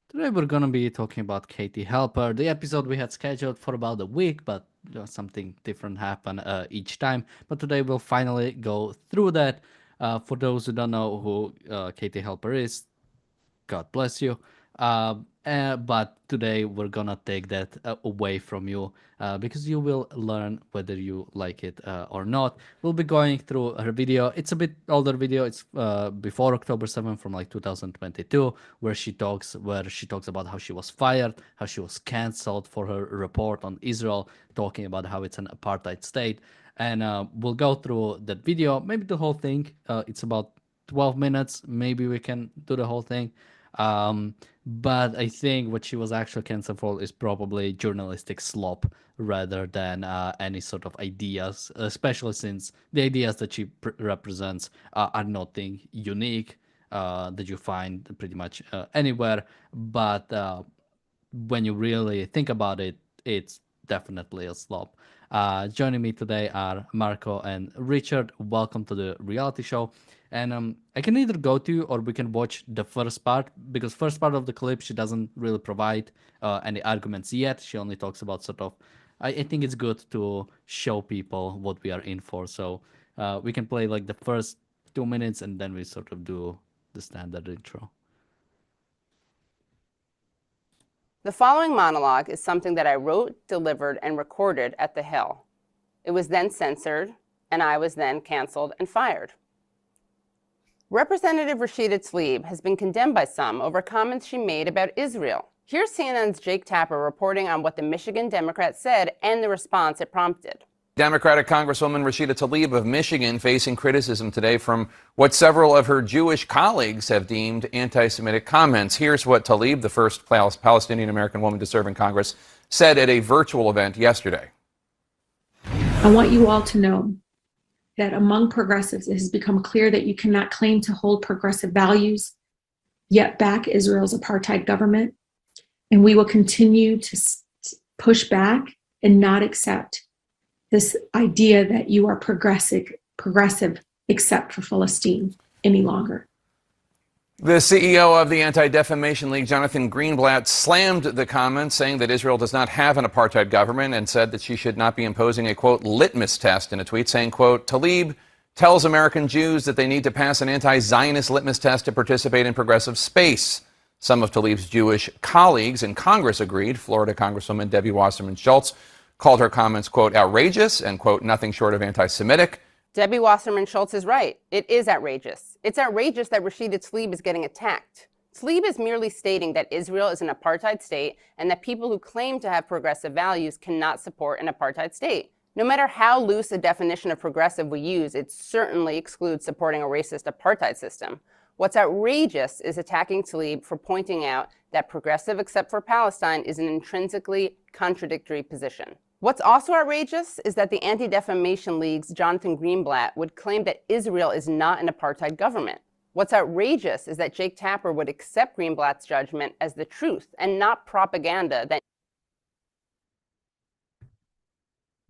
Today we're gonna be talking about Katie Halper. The episode we had scheduled for about a week, but something different happened each time. But today we'll finally go through that. For those who don't know who Katie Halper is, God bless you. But today we're gonna take that away from you because you will learn whether you like it or not. We'll be going through her video. It's a bit older video. It's before October 7th from like 2022, where she talks about how she was fired, how she was cancelled for her report on Israel, talking about how it's an apartheid state. And we'll go through that video, maybe the whole thing. It's about 12 minutes. Maybe we can do the whole thing. But I think what she was actually canceled for is probably journalistic slop rather than any sort of ideas, especially since the ideas that she represents are nothing unique that you find pretty much anywhere. But when you really think about it, it's definitely a slop. Joining me today are Marco and Richard. Welcome to the reality show. And I can either go to or we can watch the first part because first part of the clip she doesn't really provide any arguments yet. She only talks about sort of. I think it's good to show people what we are in for. So we can play like the first 2 minutes and then we sort of do the standard intro. The following monologue is something that I wrote, delivered, and recorded at the Hill. It was then censored, and I was then canceled and fired. Representative Rashida Tlaib has been condemned by some over comments she made about Israel. Here's CNN's Jake Tapper reporting on what the Michigan Democrat said and the response it prompted. Democratic Congresswoman Rashida Tlaib of Michigan facing criticism today from what several of her Jewish colleagues have deemed anti-Semitic comments. Here's what Tlaib, the first Palestinian-American woman to serve in Congress, said at a virtual event yesterday. I want you all to know that among progressives, it has become clear that you cannot claim to hold progressive values, yet back Israel's apartheid government. And we will continue to push back and not accept this idea that you are progressive except for Palestine any longer. The CEO of the Anti-Defamation League, Jonathan Greenblatt, slammed the comments, saying that Israel does not have an apartheid government and said that she should not be imposing a, quote, litmus test in a tweet, saying, quote, Tlaib tells American Jews that they need to pass an anti-Zionist litmus test to participate in progressive space. Some of Tlaib's Jewish colleagues in Congress agreed. Florida Congresswoman Debbie Wasserman Schultz called her comments, quote, outrageous and, quote, nothing short of anti-Semitic. Debbie Wasserman Schultz is right. It is outrageous. It's outrageous that Rashida Tlaib is getting attacked. Tlaib is merely stating that Israel is an apartheid state and that people who claim to have progressive values cannot support an apartheid state. No matter how loose a definition of progressive we use, it certainly excludes supporting a racist apartheid system. What's outrageous is attacking Tlaib for pointing out that progressive except for Palestine is an intrinsically contradictory position. What's also outrageous is that the Anti-Defamation League's Jonathan Greenblatt would claim that Israel is not an apartheid government. What's outrageous is that Jake Tapper would accept Greenblatt's judgment as the truth and not propaganda that.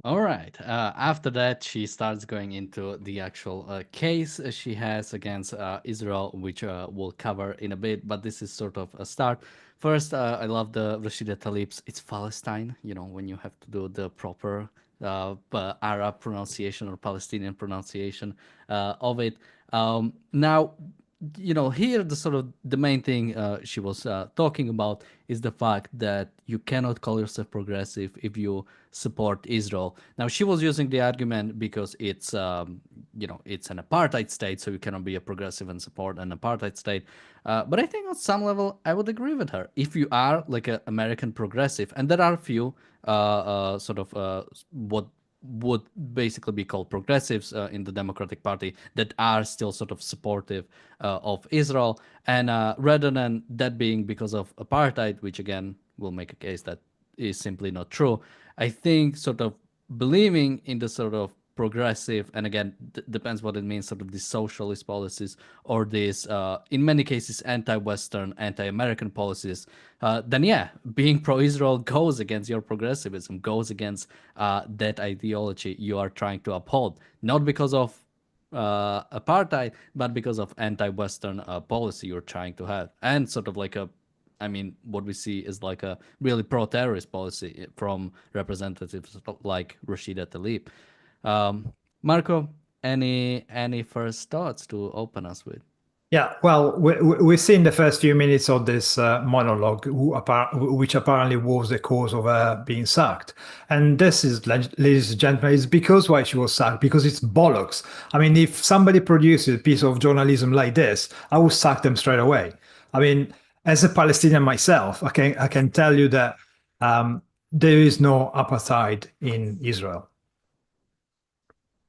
All right. After that, she starts going into the actual case she has against Israel, which we'll cover in a bit. But this is sort of a start. First, I love the Rashida Tlaib's "It's Palestine." You know, when you have to do the proper Arab pronunciation or Palestinian pronunciation of it. Now, you know, here the sort of the main thing she was talking about is the fact that you cannot call yourself progressive if you support Israel. Now, she was using the argument because it's you know, it's an apartheid state, so you cannot be a progressive and support an apartheid state. But I think on some level I would agree with her. If you are like an American progressive, and there are a few sort of what would basically be called progressives in the Democratic Party that are still sort of supportive of Israel. And rather than that being because of apartheid, which again will make a case that is simply not true, I think sort of believing in the sort of progressive, and again depends what it means, sort of these socialist policies or these in many cases anti-Western, anti-American policies, then yeah, being pro-Israel goes against your progressivism, goes against that ideology you are trying to uphold, not because of apartheid, but because of anti-Western policy you're trying to have, and sort of like a I mean, what we see is like a really pro-terrorist policy from representatives like Rashida Tlaib. Marco, any first thoughts to open us with? Yeah, well, we've seen the first few minutes of this monologue, which apparently was the cause of her being sacked. And this is, ladies and gentlemen, is because why she was sacked, because it's bollocks. I mean, if somebody produces a piece of journalism like this, I would sack them straight away. I mean, as a Palestinian myself, I can tell you that there is no apartheid in Israel.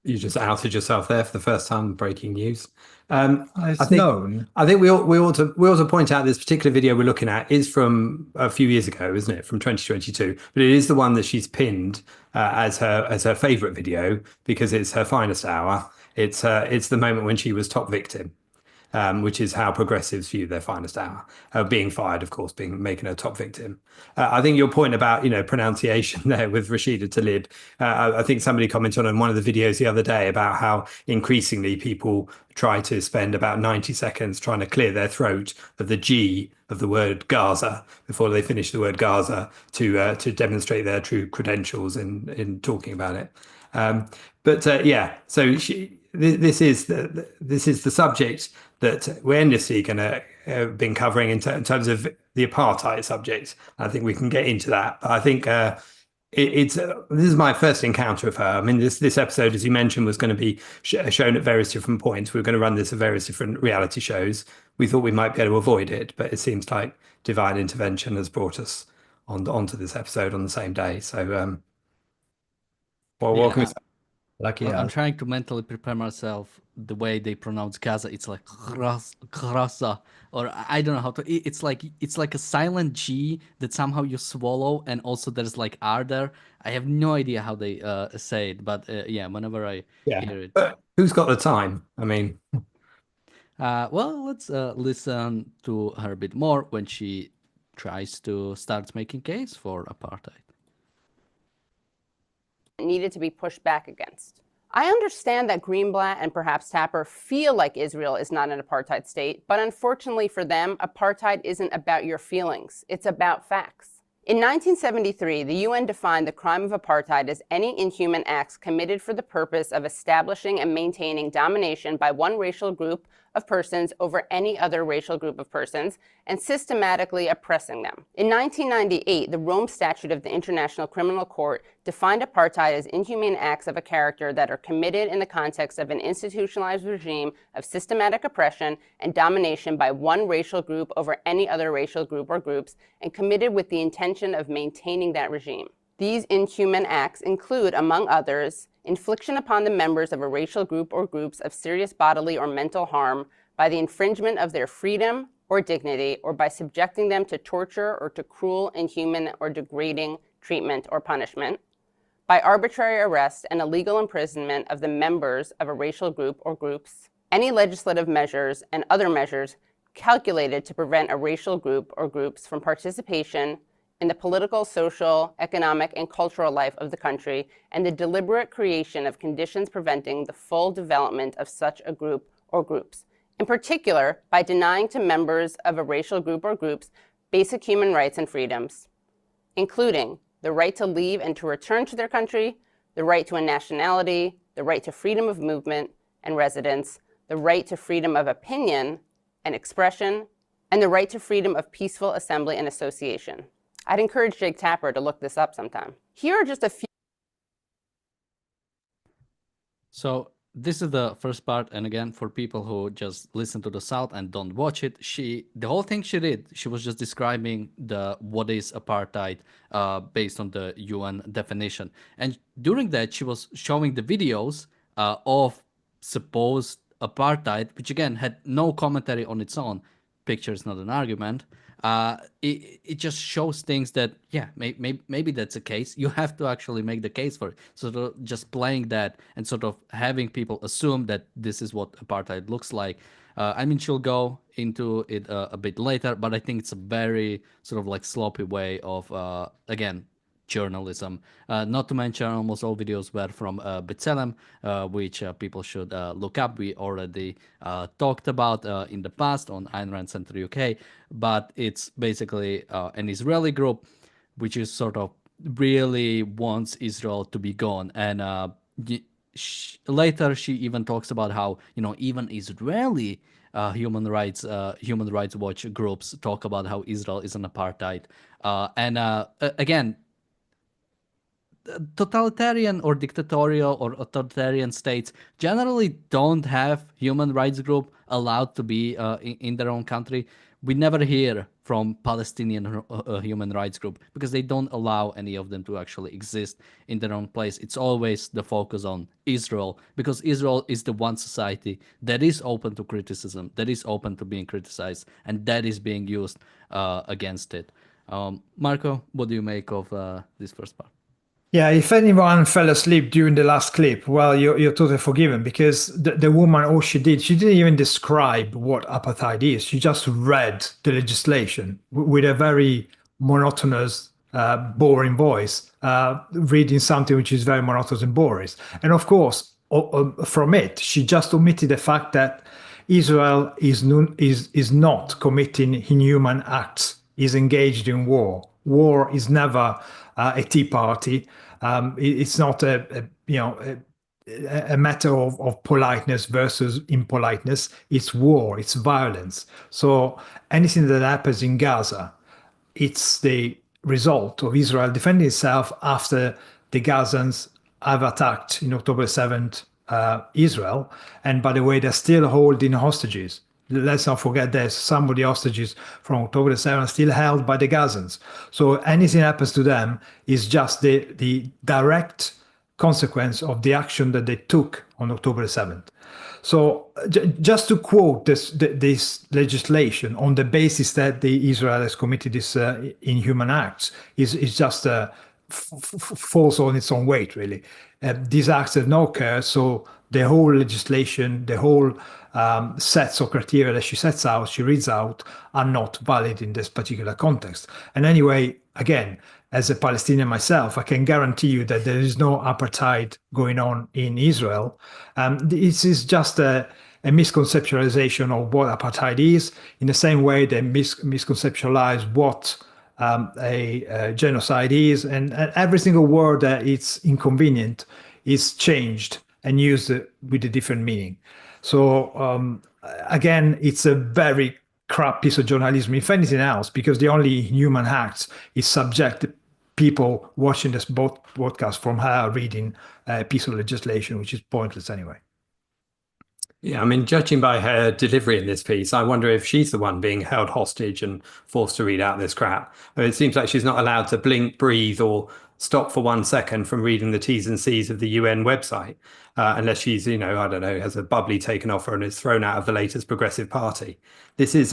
You just outed yourself there for the first time. Breaking news. It's known. I think we ought to point out this particular video we're looking at is from a few years ago, isn't it? From 2022, but it is the one that she's pinned as her favorite video because it's her finest hour. It's the moment when she was top victim. Which is how progressives view their finest hour. Being fired, of course, making a top victim. I think your point about pronunciation there with Rashida Tlaib. I think somebody commented on one of the videos the other day about how increasingly people try to spend about 90 seconds trying to clear their throat of the G of the word Gaza before they finish the word Gaza to demonstrate their true credentials in talking about it. So this is the subject that we're endlessly going to been covering in terms of the apartheid subject. I think we can get into that. But I think this is my first encounter of her. I mean, this episode, as you mentioned, was going to be shown at various different points. We were going to run this at various different reality shows. We thought we might be able to avoid it, but it seems like divine intervention has brought us onto this episode on the same day. So, what can we say? Lucky I'm us. trying to mentally prepare myself the way they pronounce Gaza. It's like Gaza, or I don't know how to. It's like a silent G that somehow you swallow, and also there's like R there. I have no idea how they say it, but yeah, whenever I hear it. But who's got the time? I mean, Well, let's listen to her a bit more when she tries to start making case for apartheid. Needed to be pushed back against. I understand that Greenblatt and perhaps Tapper feel like Israel is not an apartheid state, but unfortunately for them, apartheid isn't about your feelings, it's about facts. In 1973, the UN defined the crime of apartheid as any inhuman acts committed for the purpose of establishing and maintaining domination by one racial group of persons over any other racial group of persons and systematically oppressing them. In 1998, the Rome Statute of the International Criminal Court defined apartheid as inhumane acts of a character that are committed in the context of an institutionalized regime of systematic oppression and domination by one racial group over any other racial group or groups, and committed with the intention of maintaining that regime. These inhuman acts include, among others, infliction upon the members of a racial group or groups of serious bodily or mental harm by the infringement of their freedom or dignity, or by subjecting them to torture or to cruel, inhuman, or degrading treatment or punishment, by arbitrary arrest and illegal imprisonment of the members of a racial group or groups, any legislative measures and other measures calculated to prevent a racial group or groups from participation in the political, social, economic, and cultural life of the country, and the deliberate creation of conditions preventing the full development of such a group or groups. In particular, by denying to members of a racial group or groups basic human rights and freedoms, including the right to leave and to return to their country, the right to a nationality, the right to freedom of movement and residence, the right to freedom of opinion and expression, and the right to freedom of peaceful assembly and association. I'd encourage Jake Tapper to look this up sometime. Here are just a few. So this is the first part, and again, for people who just listen to the sound and don't watch it, the whole thing she did, she was just describing what is apartheid based on the UN definition. And during that, she was showing the videos of supposed apartheid, which again had no commentary on its own. Picture is not an argument. It just shows things that, yeah, maybe that's the case. You have to actually make the case for it. So just playing that and sort of having people assume that this is what apartheid looks like. I mean, she'll go into it a bit later, but I think it's a very sort of like sloppy way of, again, journalism. Not to mention, almost all videos were from B'Tselem, which people should look up. We already talked about in the past on Ayn Rand Center UK, but it's basically an Israeli group which is sort of really wants Israel to be gone. And later she even talks about how, even Israeli human rights watch groups talk about how Israel is an apartheid. Again, totalitarian or dictatorial or authoritarian states generally don't have human rights group allowed to be in their own country. We never hear from Palestinian human rights group because they don't allow any of them to actually exist in their own place. It's always the focus on Israel because Israel is the one society that is open to criticism, that is open to being criticized, and that is being used against it. Marco, what do you make of this first part? Yeah, if anyone fell asleep during the last clip, well, you're totally forgiven because the woman, all she didn't even describe what apartheid is. She just read the legislation with a very monotonous, boring voice, reading something which is very monotonous and boring. And of course, from it, she just omitted the fact that Israel is not committing inhuman acts, is engaged in war. War is never a tea party. It's not a matter of politeness versus impoliteness. It's war. It's violence. So anything that happens in Gaza, it's the result of Israel defending itself after the Gazans have attacked in October 7th Israel. And by the way, they're still holding hostages. Let's not forget there's some of the hostages from October 7th still held by the Gazans. So anything happens to them is just the direct consequence of the action that they took on October 7th. So just to quote this legislation on the basis that Israel has committed this inhuman acts is just false on its own weight, really. These acts have no care, so the whole legislation, the whole sets of criteria that she reads out, are not valid in this particular context. And anyway, again, as a Palestinian myself, I can guarantee you that there is no apartheid going on in Israel. This is just a misconceptualization of what apartheid is, in the same way they misconceptualize what a genocide is, and every single word that it's inconvenient is changed and used with a different meaning. So again, it's a very crap piece of journalism, if anything else, because the only human acts is subject people watching this broadcast from her reading a piece of legislation, which is pointless anyway. Yeah, I mean, judging by her delivery in this piece, I wonder if she's the one being held hostage and forced to read out this crap. It seems like she's not allowed to blink, breathe, or stop for 1 second from reading the T's and C's of the UN website, unless she's, I don't know, has a bubbly taken off her and is thrown out of the latest progressive party. This is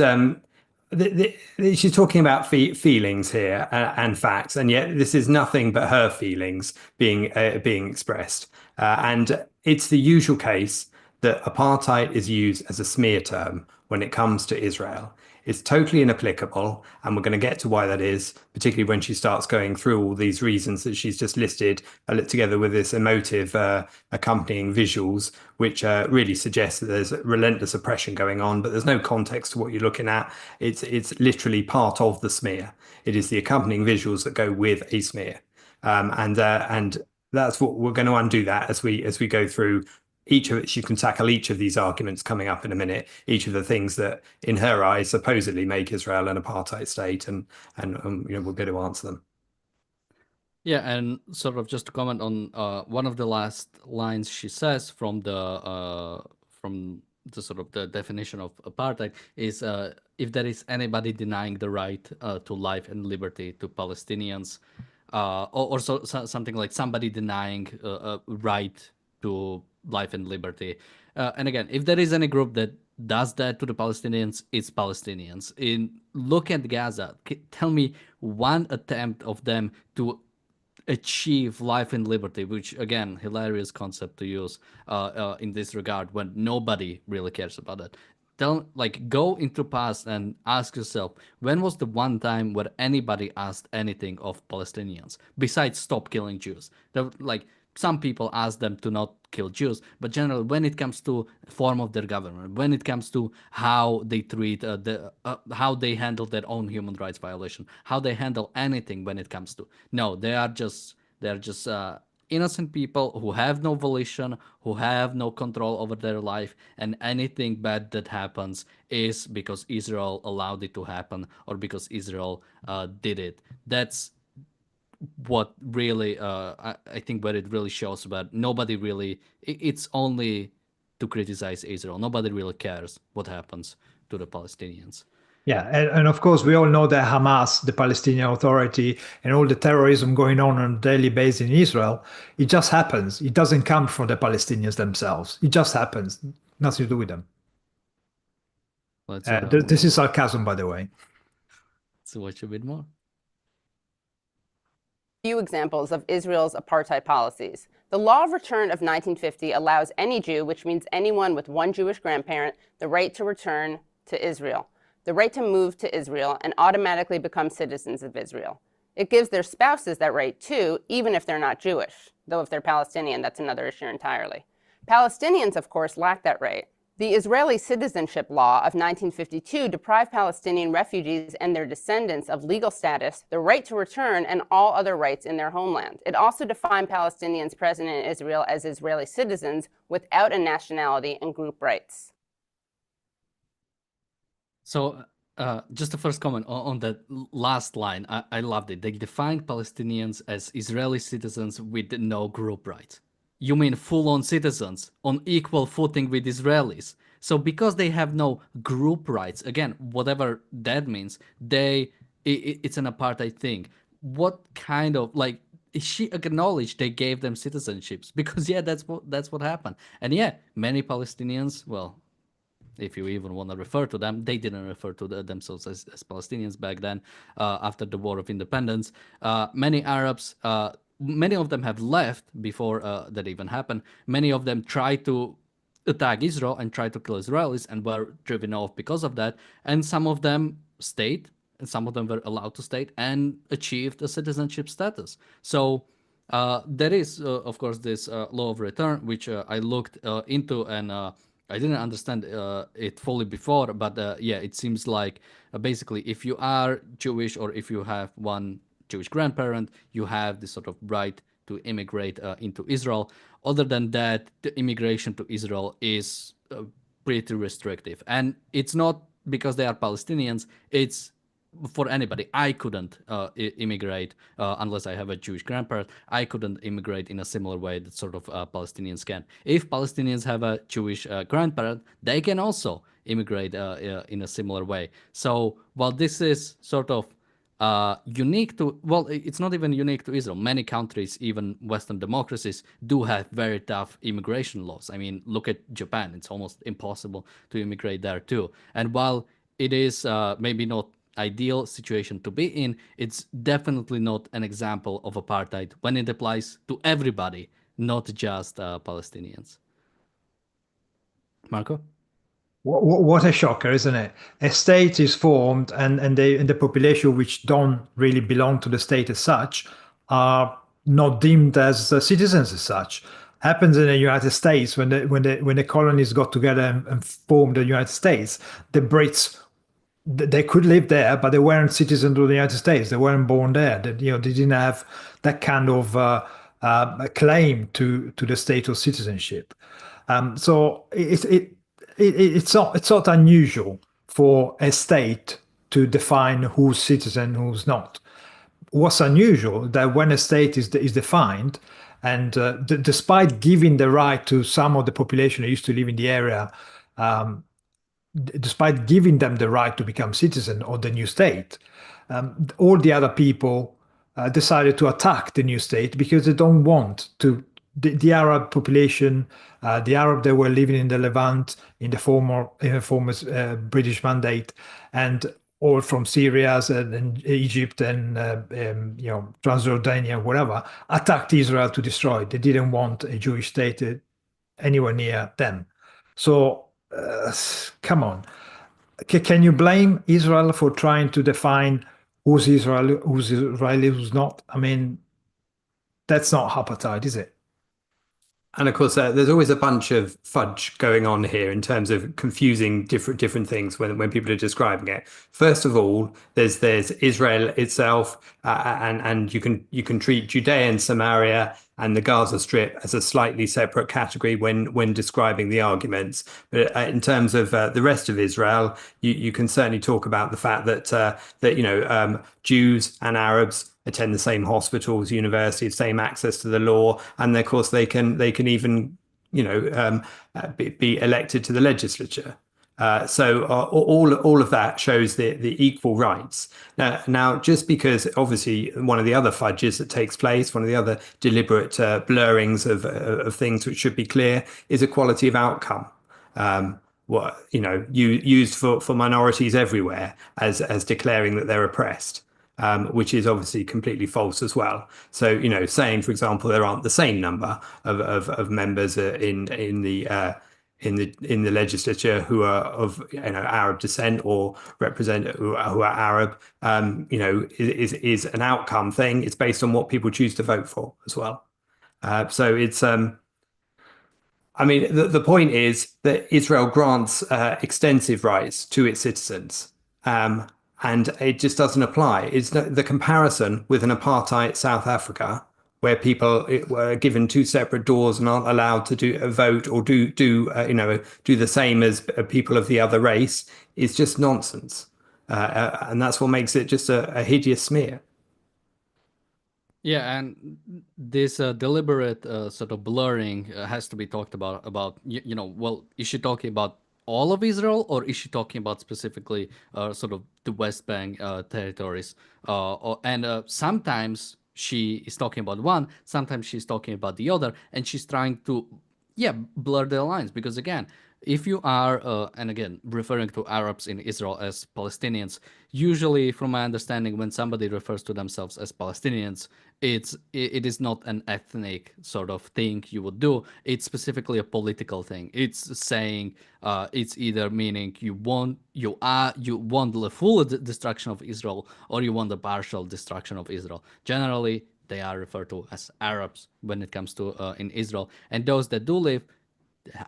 she's talking about feelings here and facts, and yet this is nothing but her feelings being expressed. And it's the usual case that apartheid is used as a smear term when it comes to Israel. It's totally inapplicable, and we're going to get to why that is, particularly when she starts going through all these reasons that she's just listed, together with this emotive accompanying visuals, which really suggests that there's relentless oppression going on, but there's no context to what you're looking at. It's literally part of the smear. It is the accompanying visuals that go with a smear, and that's what we're going to undo that as we go through. Each of it, you can tackle each of these arguments coming up in a minute, each of the things that in her eyes supposedly make Israel an apartheid state, and we'll be able to answer them. Yeah, and sort of just to comment on one of the last lines she says from the sort of the definition of apartheid is if there is anybody denying the right to life and liberty to Palestinians, or something like somebody denying a right to life and liberty. And again, if there is any group that does that to the Palestinians, it's Palestinians. Look at Gaza. Tell me one attempt of them to achieve life and liberty, which again, hilarious concept to use in this regard when nobody really cares about it. go into past and ask yourself, when was the one time where anybody asked anything of Palestinians besides stop killing Jews? Like some people ask them to not kill Jews, but generally when it comes to form of their government, when it comes to how they treat how they handle their own human rights violation, how they handle anything when it comes to, no, they're just innocent people who have no volition, who have no control over their life, and anything bad that happens is because Israel allowed it to happen or because Israel did it. That's what really, I think, where it really shows that nobody really, it's only to criticize Israel. Nobody really cares what happens to the Palestinians. Yeah, and of course, we all know that Hamas, the Palestinian Authority, and all the terrorism going on a daily basis in Israel, it just happens. It doesn't come from the Palestinians themselves. It just happens. Nothing to do with them. This is sarcasm, by the way. So watch a bit more. Few examples of Israel's apartheid policies. The Law of Return of 1950 allows any Jew, which means anyone with one Jewish grandparent, the right to return to Israel, the right to move to Israel and automatically become citizens of Israel. It gives their spouses that right too, even if they're not Jewish, though if they're Palestinian, that's another issue entirely. Palestinians, of course, lack that right. The Israeli Citizenship Law of 1952 deprived Palestinian refugees and their descendants of legal status, the right to return, and all other rights in their homeland. It also defined Palestinians present in Israel as Israeli citizens without a nationality and group rights. So just the first comment on that last line, I loved it. They defined Palestinians as Israeli citizens with no group rights. You mean full-on citizens on equal footing with Israelis. So because they have no group rights, again, whatever that means, it's an apartheid thing. What kind of, like, she acknowledged they gave them citizenships because that's what happened. And yeah, many Palestinians, well, if you even want to refer to them, they didn't refer to themselves as Palestinians back then, after the War of Independence. Many Arabs, many of them have left before that even happened. Many of them tried to attack Israel and tried to kill Israelis and were driven off because of that. And some of them stayed, and some of them were allowed to stay and achieved a citizenship status. So there is, of course, this law of return, which I looked into, and I didn't understand it fully before, but yeah, it seems like basically if you are Jewish or if you have one Jewish grandparent, you have this sort of right to immigrate into Israel. Other than that, the immigration to Israel is pretty restrictive. And it's not because they are Palestinians, it's for anybody. I couldn't immigrate unless I have a Jewish grandparent. I couldn't immigrate in a similar way that sort of Palestinians can. If Palestinians have a Jewish grandparent, they can also immigrate in a similar way. So while this is sort of unique to, well, it's not even unique to Israel. Many countries, even Western democracies, do have very tough immigration laws. I mean, look at Japan. It's almost impossible to immigrate there too. And while it is maybe not ideal situation to be in, it's definitely not an example of apartheid when it applies to everybody, not just Palestinians. Marco? What a shocker, isn't it? A state is formed, and the population which don't really belong to the state as such are not deemed as citizens as such. Happens in the United States when the colonies got together and formed the United States. The Brits, they could live there, but they weren't citizens of the United States. They weren't born there. They didn't have that kind of claim to the state of citizenship. So it's not unusual for a state to define who's citizen, who's not. What's unusual that when a state is defined, and despite giving the right to some of the population who used to live in the area, despite giving them the right to become citizen of the new state, all the other people decided to attack the new state because they don't want to. The Arab population, the Arab that were living in the Levant in the former British Mandate, and all from Syria and Egypt and Transjordania, whatever, attacked Israel to destroy it. They didn't want a Jewish state anywhere near them. So come on. Can you blame Israel for trying to define who's Israeli, who's not? I mean, that's not apartheid, is it? And of course, there's always a bunch of fudge going on here in terms of confusing different things when people are describing it. First of all, there's Israel itself, and you can treat Judea and Samaria and the Gaza Strip as a slightly separate category when describing the arguments. But in terms of the rest of Israel, you can certainly talk about the fact that Jews and Arabs attend the same hospitals, universities, same access to the law, and of course they can even be elected to the legislature. So all of that shows the equal rights. Now, just because obviously one of the other fudges that takes place, one of the other deliberate blurrings of things which should be clear, is equality of outcome. Used for minorities everywhere as declaring that they're oppressed. Which is obviously completely false as well. So, saying, for example, there aren't the same number of members in the legislature who are of Arab descent or represent who are Arab, is an outcome thing. It's based on what people choose to vote for as well. So it's I mean, the point is that Israel grants extensive rights to its citizens. And it just doesn't apply. It's the comparison with an apartheid South Africa, where people were given two separate doors and aren't allowed to vote or do the same as people of the other race, is just nonsense. And that's what makes it just a hideous smear. Yeah, and this deliberate sort of blurring has to be talked about. Well, is she talking about all of Israel, or is she talking about specifically sort of the West Bank territories? And sometimes she is talking about one, sometimes she's talking about the other, and she's trying to, blur the lines. Because again, if you are, and again, referring to Arabs in Israel as Palestinians, usually, from my understanding, when somebody refers to themselves as Palestinians, it is not an ethnic sort of thing you would do. It's specifically a political thing. It's saying it's either meaning you want the full destruction of Israel, or you want the partial destruction of Israel. Generally, they are referred to as Arabs when it comes to in Israel, and those that do live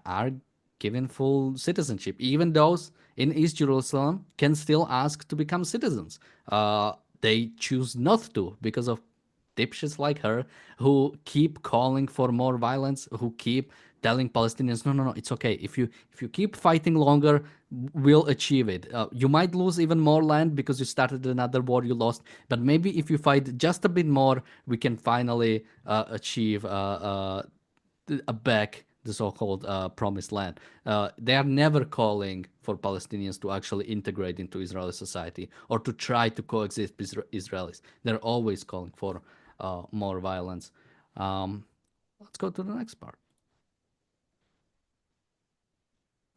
are given full citizenship. Even those in East Jerusalem can still ask to become citizens. They choose not to because of dipshits like her who keep calling for more violence, who keep telling Palestinians, no, it's okay. If you keep fighting longer, we'll achieve it. You might lose even more land because you started another war you lost, but maybe if you fight just a bit more, we can finally achieve back the so-called promised land. They are never calling for Palestinians to actually integrate into Israeli society or to try to coexist with Israelis. They're always calling for more violence. Let's go to the next part.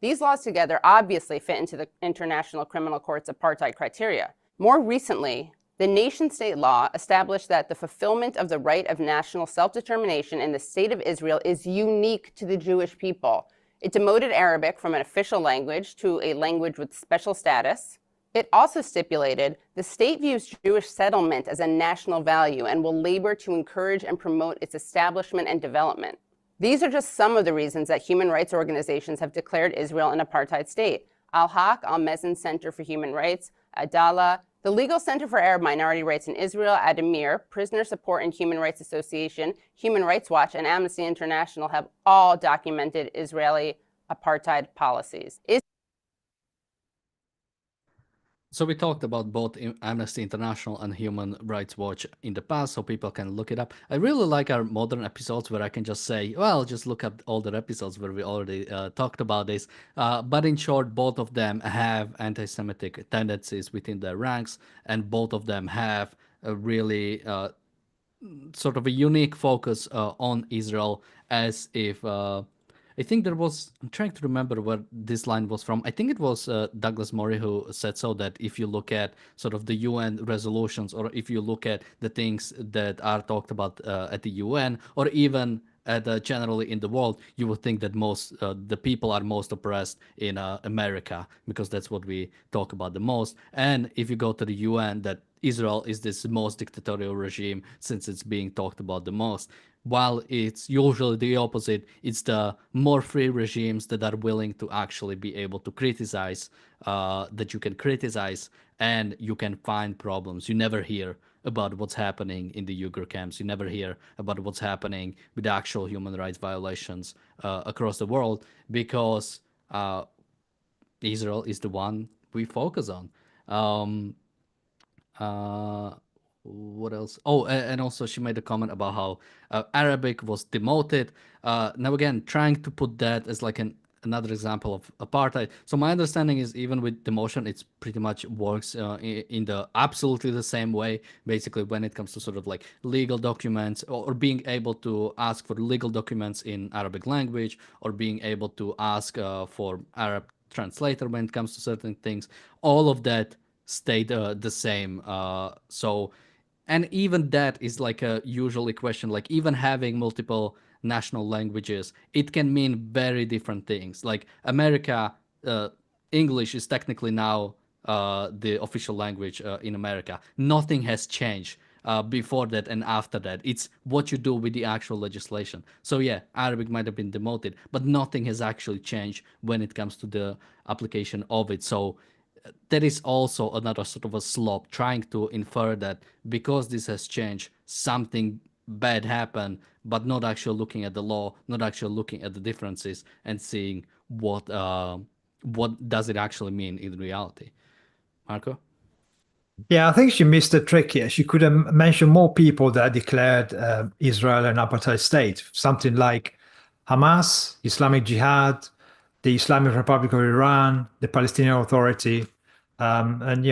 These laws together obviously fit into the International Criminal Court's apartheid criteria. More recently, the nation-state law established that the fulfillment of the right of national self-determination in the State of Israel is unique to the Jewish people. It demoted Arabic from an official language to a language with special status. It also stipulated the state views Jewish settlement as a national value and will labor to encourage and promote its establishment and development. These are just some of the reasons that human rights organizations have declared Israel an apartheid state. Al-Haq, Al-Mezin Center for Human Rights, Adala, the Legal Center for Arab Minority Rights in Israel, Adamir, Prisoner Support and Human Rights Association, Human Rights Watch, and Amnesty International have all documented Israeli apartheid policies. So we talked about both Amnesty International and Human Rights Watch in the past, so people can look it up. I really like our modern episodes where I can just say, well, just look up older episodes where we already talked about this. But in short, both of them have anti-Semitic tendencies within their ranks, and both of them have a really sort of a unique focus on Israel, as if I think there was, I'm trying to remember where this line was from. I think it was Douglas Murray who said so, that if you look at sort of the UN resolutions, or if you look at the things that are talked about at the UN, or even generally in the world, you would think that most the people are most oppressed in America, because that's what we talk about the most. And if you go to the UN, that Israel is this most dictatorial regime since it's being talked about the most. While it's usually the opposite, it's the more free regimes that are willing to actually be able to criticize, that you can criticize and you can find problems. You never hear about what's happening in the Uyghur camps. You never hear about what's happening with the actual human rights violations across the world, because Israel is the one we focus on. Um, uh, what else? Oh, and also she made a comment about how Arabic was demoted. Now again, trying to put that as like another example of apartheid. So my understanding is even with demotion, it's pretty much works in the absolutely the same way. Basically, when it comes to sort of like legal documents, or being able to ask for legal documents in Arabic language, or being able to ask for Arab translator when it comes to certain things, all of that stayed the same. And even that is like a usually question, like even having multiple national languages, it can mean very different things. Like America, English is technically now the official language in America. Nothing has changed before that and after that. It's what you do with the actual legislation. So yeah, Arabic might have been demoted, but nothing has actually changed when it comes to the application of it. So that is also another sort of a slope, trying to infer that because this has changed, something bad happened, but not actually looking at the law, not actually looking at the differences and seeing what does it actually mean in reality. Marco? Yeah, I think she missed the trick here. She could have mentioned more people that declared Israel an apartheid state, something like Hamas, Islamic Jihad, the Islamic Republic of Iran, the Palestinian Authority, and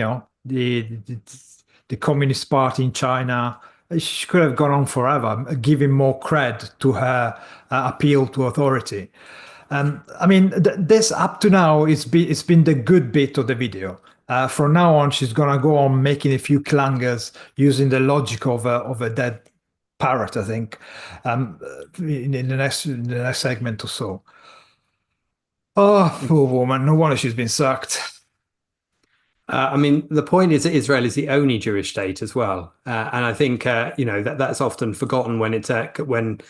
the Communist Party in China. She could have gone on forever, giving more cred to her appeal to authority. I mean, this up to now, it's been the good bit of the video. From now on, she's gonna go on making a few clangers using the logic of a dead parrot, I think, in the next segment or so. Oh, poor woman! No wonder she's been sacked. I mean, the point is that Israel is the only Jewish state as well, and I think that's often forgotten when it's in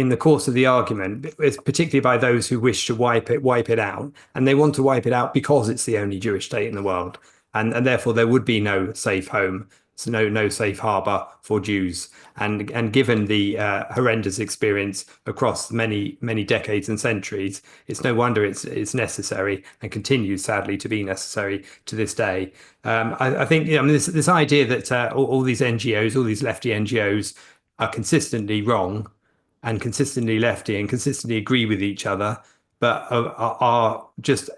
the course of the argument, it's particularly by those who wish to wipe it out, and they want to wipe it out because it's the only Jewish state in the world, and therefore there would be no safe home, so no safe harbor for Jews, and given the horrendous experience across many decades and centuries, it's no wonder it's necessary and continues sadly to be necessary to this day. I think I mean this idea that all these NGOs, all these lefty NGOs, are consistently wrong and consistently lefty and consistently agree with each other, but are just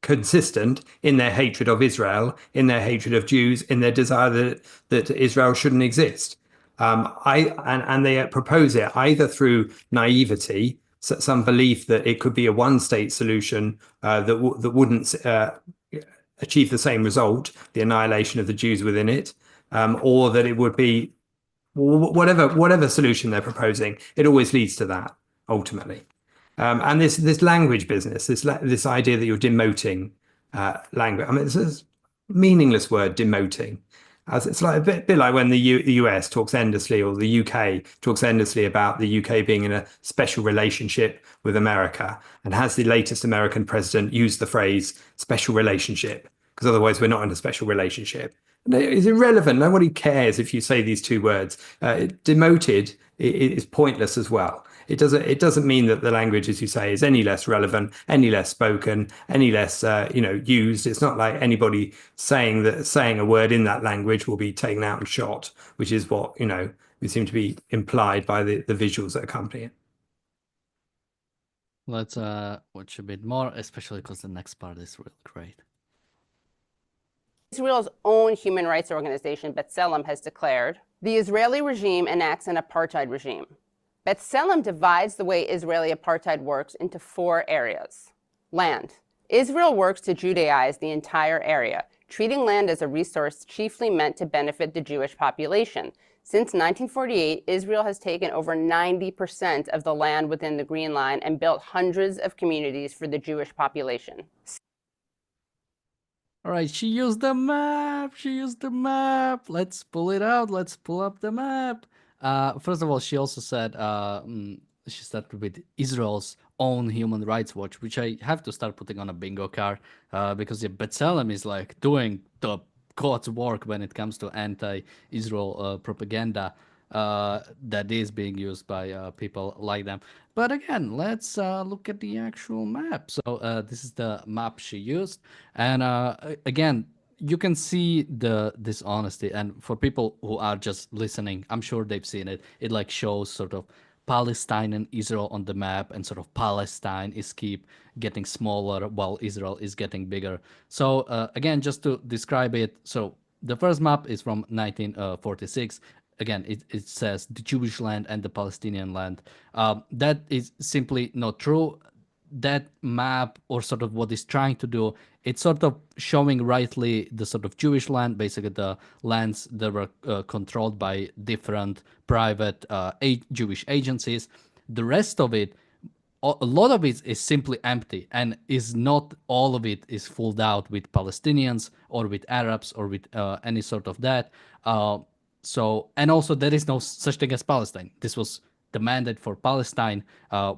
consistent in their hatred of Israel, in their hatred of Jews, in their desire that Israel shouldn't exist. And they propose it either through naivety, some belief that it could be a one-state solution that wouldn't achieve the same result, the annihilation of the Jews within it, or that it would be whatever solution they're proposing, it always leads to that ultimately. And this language business, this idea that you're demoting language. I mean, it's a meaningless word, demoting. As it's like a bit like when the US talks endlessly, or the UK talks endlessly about the UK being in a special relationship with America, and has the latest American president used the phrase special relationship, because otherwise we're not in a special relationship. It's irrelevant. Nobody cares if you say these two words. Demoted is pointless as well. It doesn't mean that the language, as you say, is any less relevant, any less spoken, any less used. It's not like anybody saying a word in that language will be taken out and shot, which is what we seem to be implied by the visuals that accompany it. Let's watch a bit more, especially because the next part is really great. Israel's own human rights organization, B'Tselem, has declared the Israeli regime enacts an apartheid regime. B'Tselem divides the way Israeli apartheid works into 4 areas. Land. Israel works to Judaize the entire area, treating land as a resource chiefly meant to benefit the Jewish population. Since 1948, Israel has taken over 90% of the land within the Green Line and built hundreds of communities for the Jewish population. All right, she used the map. She used the map. Let's pull it out. Let's pull up the map. First of all, she also said she started with Israel's own Human Rights Watch, which I have to start putting on a bingo card because B'Tselem is like doing the God's work when it comes to anti-Israel propaganda that is being used by people like them. But again, let's look at the actual map. So this is the map she used, and again, you can see the dishonesty. And for people who are just listening, I'm sure they've seen it. It like shows sort of Palestine and Israel on the map, and sort of Palestine is keep getting smaller while Israel is getting bigger. So again, just to describe it, so the first map is from 1946. Again, it says the Jewish land and the Palestinian land. That is simply not true. That map, or sort of what it's trying to do, it's sort of showing rightly the sort of Jewish land, basically the lands that were controlled by different private Jewish agencies. The rest of it, a lot of it is simply empty, and is not all of it is filled out with Palestinians or with Arabs or with any sort of that. And also there is no such thing as Palestine. This was the mandate for Palestine,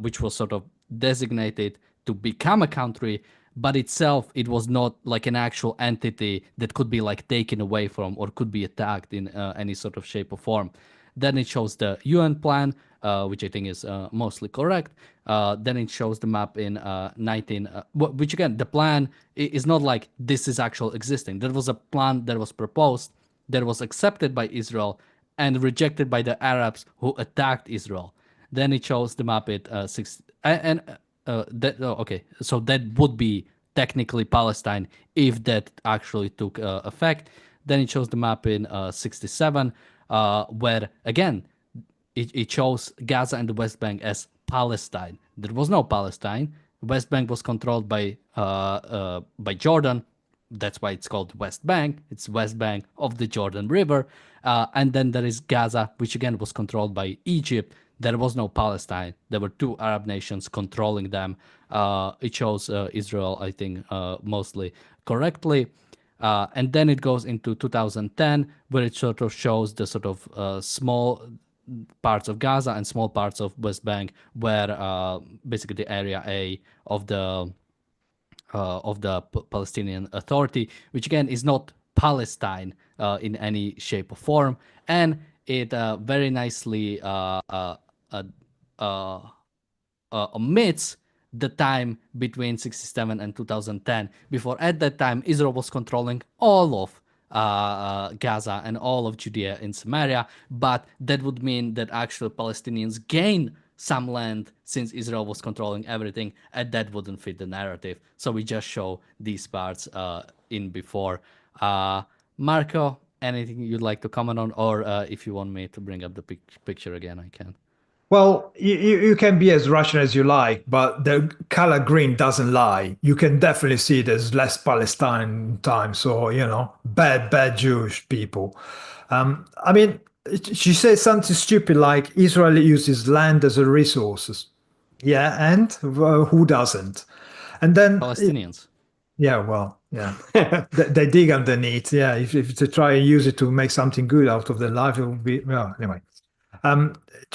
which was sort of designated to become a country, but itself it was not like an actual entity that could be like taken away from or could be attacked in any sort of shape or form. Then it shows the UN plan, which I think is mostly correct. Then it shows the map in which again, the plan is not like this is actual existing. There was a plan that was proposed, that was accepted by Israel and rejected by the Arabs who attacked Israel. Then it shows the map at so that would be technically Palestine if that actually took effect. Then it shows the map in 67, where again it shows Gaza and the West Bank as Palestine. There was no Palestine. West Bank was controlled by Jordan. That's why it's called West Bank. It's West Bank of the Jordan River. And then there is Gaza, which again was controlled by Egypt. There was no Palestine. There were two Arab nations controlling them. It shows Israel, I think, mostly correctly. And then it goes into 2010, where it sort of shows the sort of small parts of Gaza and small parts of West Bank, where basically the area A of the Palestinian Authority, which again is not Palestine in any shape or form, and it very nicely omits the time between 67 and 2010. Before, at that time, Israel was controlling all of Gaza and all of Judea and Samaria, but that would mean that actual Palestinians gain some land since Israel was controlling everything, and that wouldn't fit the narrative. So we just show these parts in before. Marco, anything you'd like to comment on, or if you want me to bring up the picture again, I can. Well, you can be as rational as you like, but the color green doesn't lie. You can definitely see there's less Palestine time. So, bad Jewish people. I mean, she says something stupid like Israel uses land as a resources. Yeah, and who doesn't? And then Palestinians. Yeah, well, yeah, they dig underneath. Yeah, if they try and use it to make something good out of their life, it would be well. Anyway,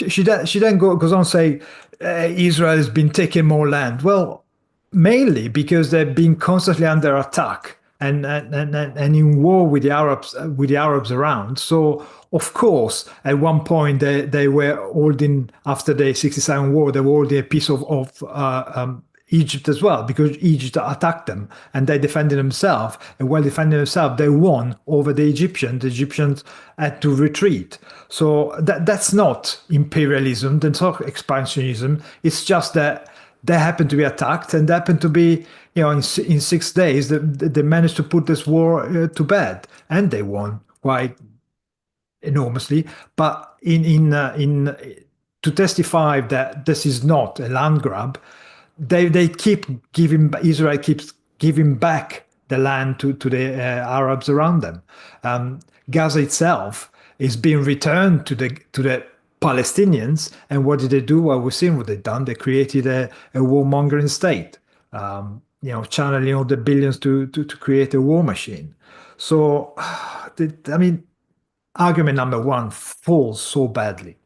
she then goes on to say Israel has been taking more land. Well, mainly because they've been constantly under attack and in war with the Arabs around. So of course, at one point they were holding, after the 67 war, they were holding a piece of Egypt as well, because Egypt attacked them and they defended themselves. And while defending themselves, they won over the Egyptians. The Egyptians had to retreat. So that's not imperialism, that's not expansionism. It's just that they happened to be attacked, and they happened to be, in 6 days, they managed to put this war to bed, and they won quite enormously. But to testify that this is not a land grab, Israel keeps giving back the land to the Arabs around them. Gaza itself is being returned to the Palestinians, and what did they do? Well, we've seen what they've done. They created a warmongering state, channeling all the billions to create a war machine. So, I mean, argument number one falls so badly.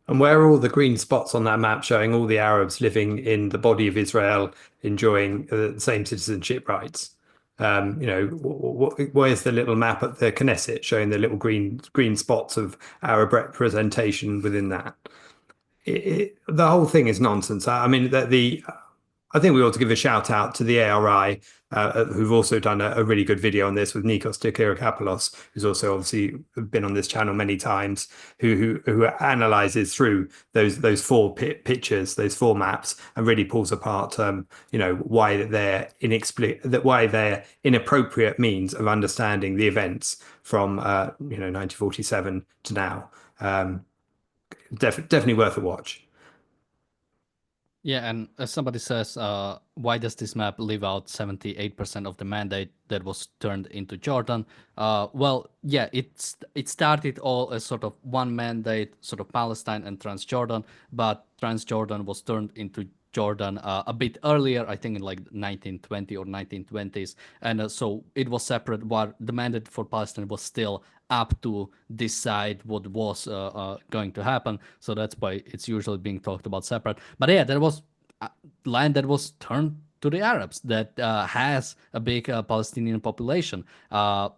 And where are all the green spots on that map showing all the Arabs living in the body of Israel, enjoying the same citizenship rights? Where's the little map at the Knesset showing the little green spots of Arab representation within that? The whole thing is nonsense. I mean, I think we ought to give a shout out to the ARI, who've also done a really good video on this with Nikos Dikyrakopoulos, who's also obviously been on this channel many times, who analyzes through those four pictures, those four maps, and really pulls apart, why they're inappropriate means of understanding the events from 1947 to now. Definitely worth a watch. Yeah, and as somebody says, why does this map leave out 78% of the mandate that was turned into Jordan? Well, yeah, it started all as sort of one mandate, sort of Palestine and Transjordan, but Transjordan was turned into Jordan a bit earlier, I think in like 1920 or 1920s, and so it was separate. While the mandate for Palestine was still up to decide what was going to happen. So that's why it's usually being talked about separate. But yeah, there was land that was turned to the Arabs that has a big Palestinian population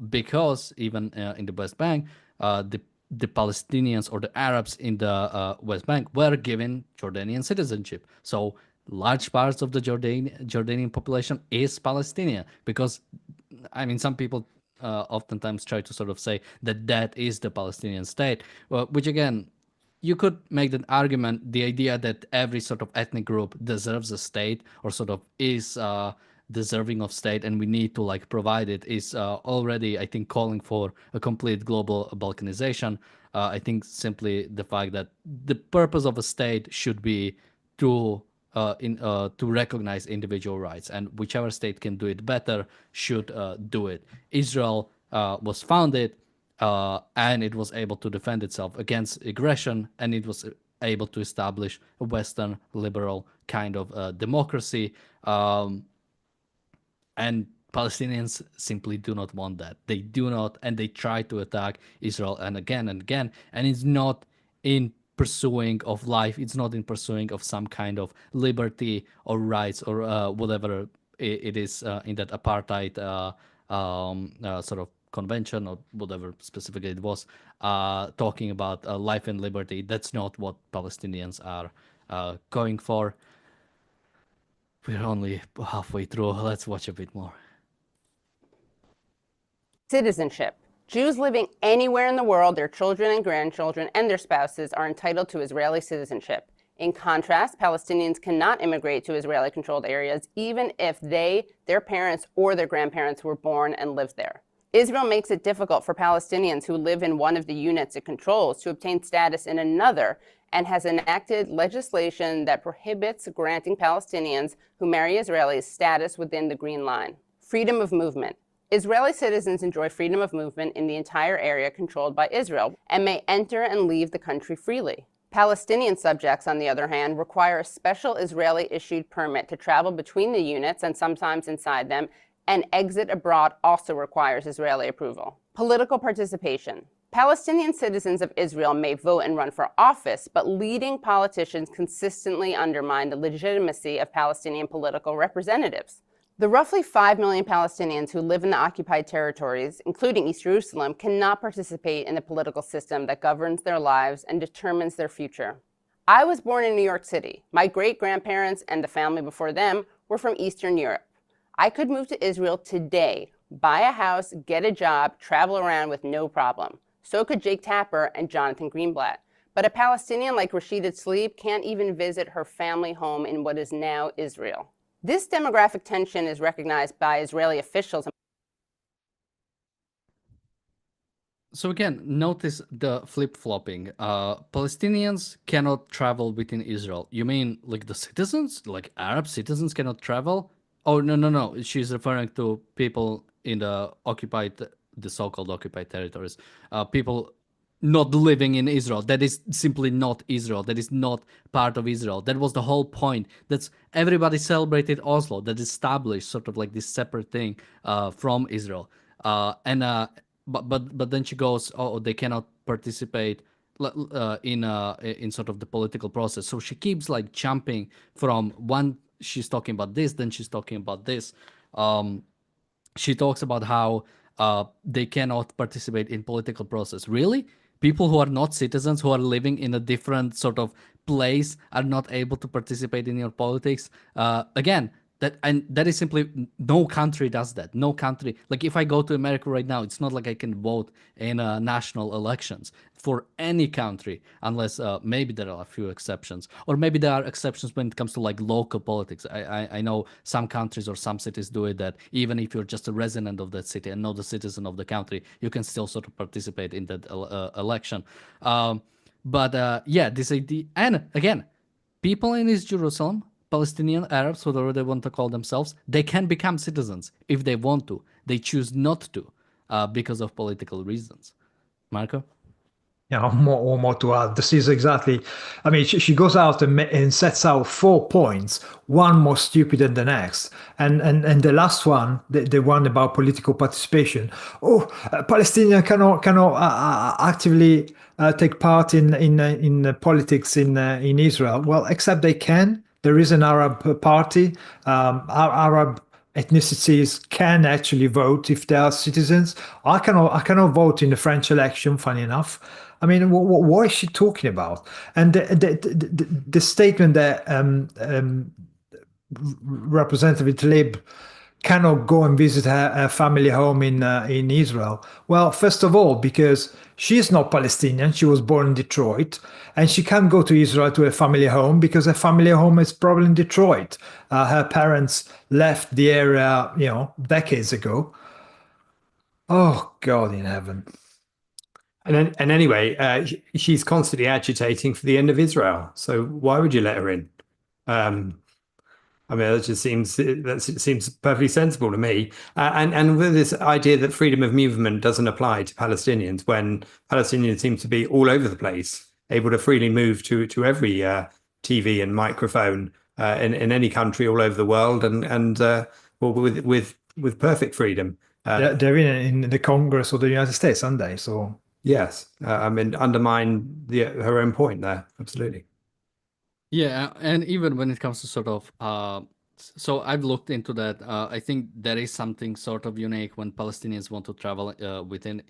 because even in the West Bank, the Palestinians or the Arabs in the West Bank were given Jordanian citizenship. So large parts of the Jordanian population is Palestinian because, I mean, some people oftentimes try to sort of say that is the Palestinian state, which again, you could make that argument. The idea that every sort of ethnic group deserves a state or sort of is deserving of state and we need to like provide it is already, I think, calling for a complete global balkanization. I think simply the fact that the purpose of a state should be to recognize individual rights, and whichever state can do it better should do it. Israel was founded and it was able to defend itself against aggression, and it was able to establish a Western liberal kind of democracy. And Palestinians simply do not want that. They do not, and they try to attack Israel and again, and it's not in pursuing of life, it's not in pursuing of some kind of liberty or rights or whatever it is in that apartheid sort of convention or whatever specifically it was, talking about life and liberty. That's not what Palestinians are going for. We're only halfway through. Let's watch a bit more. Citizenship. Jews living anywhere in the world, their children and grandchildren and their spouses are entitled to Israeli citizenship. In contrast, Palestinians cannot immigrate to Israeli-controlled areas even if their parents or their grandparents were born and lived there. Israel makes it difficult for Palestinians who live in one of the units it controls to obtain status in another, and has enacted legislation that prohibits granting Palestinians who marry Israelis status within the Green Line. Freedom of movement. Israeli citizens enjoy freedom of movement in the entire area controlled by Israel and may enter and leave the country freely. Palestinian subjects, on the other hand, require a special Israeli-issued permit to travel between the units and sometimes inside them, and exit abroad also requires Israeli approval. Political participation. Palestinian citizens of Israel may vote and run for office, but leading politicians consistently undermine the legitimacy of Palestinian political representatives. The roughly 5 million Palestinians who live in the occupied territories, including East Jerusalem, cannot participate in the political system that governs their lives and determines their future. I was born in New York City. My great-grandparents and the family before them were from Eastern Europe. I could move to Israel today, buy a house, get a job, travel around with no problem. So could Jake Tapper and Jonathan Greenblatt. But a Palestinian like Rashida Tlaib can't even visit her family home in what is now Israel. This demographic tension is recognized by Israeli officials. So again, notice the flip-flopping. Palestinians cannot travel within Israel. You mean like the citizens, like Arab citizens cannot travel? Oh, no, no, no. She's referring to people in the so-called occupied territories. People not living in Israel. That is simply not Israel. That is not part of Israel. That was the whole point. That's everybody celebrated Oslo. That established sort of like this separate thing from Israel. But then she goes, oh, they cannot participate in sort of the political process. So she keeps like jumping from one. She's talking about this, then she's talking about this. She talks about how they cannot participate in political process. Really? People who are not citizens, who are living in a different sort of place, are not able to participate in your politics. Again, that is simply, no country does that. No country, like if I go to America right now, it's not like I can vote in national elections for any country, unless maybe there are a few exceptions, or maybe there are exceptions when it comes to like local politics. I know some countries or some cities do it, that even if you're just a resident of that city and not a citizen of the country, you can still sort of participate in that election. But yeah, this idea, and again, people in East Jerusalem, Palestinian Arabs, whatever they want to call themselves, they can become citizens if they want to. They choose not to because of political reasons. Marco? Yeah, more to add. This is exactly, I mean, she goes out and sets out 4 points, one more stupid than the next. And the last one, the one about political participation. Oh, Palestinians cannot actively take part in politics in Israel. Well, except they can. There is an Arab party. Arab ethnicities can actually vote if they are citizens. I cannot vote in the French election, funny enough. I mean, what is she talking about? And the statement that Representative Tlaib cannot go and visit her family home in Israel. Well, first of all, because she's not Palestinian, she was born in Detroit, and she can't go to Israel to her family home because her family home is probably in Detroit. Her parents left the area, decades ago. Oh, God in heaven. And anyway, she's constantly agitating for the end of Israel. So why would you let her in? I mean, that seems perfectly sensible to me. And with this idea that freedom of movement doesn't apply to Palestinians, when Palestinians seem to be all over the place, able to freely move to every TV and microphone in any country all over the world, and well, with perfect freedom. They're in the Congress of the United States, aren't they? So yes, I mean, undermine her own point there. Absolutely. Yeah, and even when it comes to sort of, so I've looked into that. I think there is something sort of unique when Palestinians want to travel within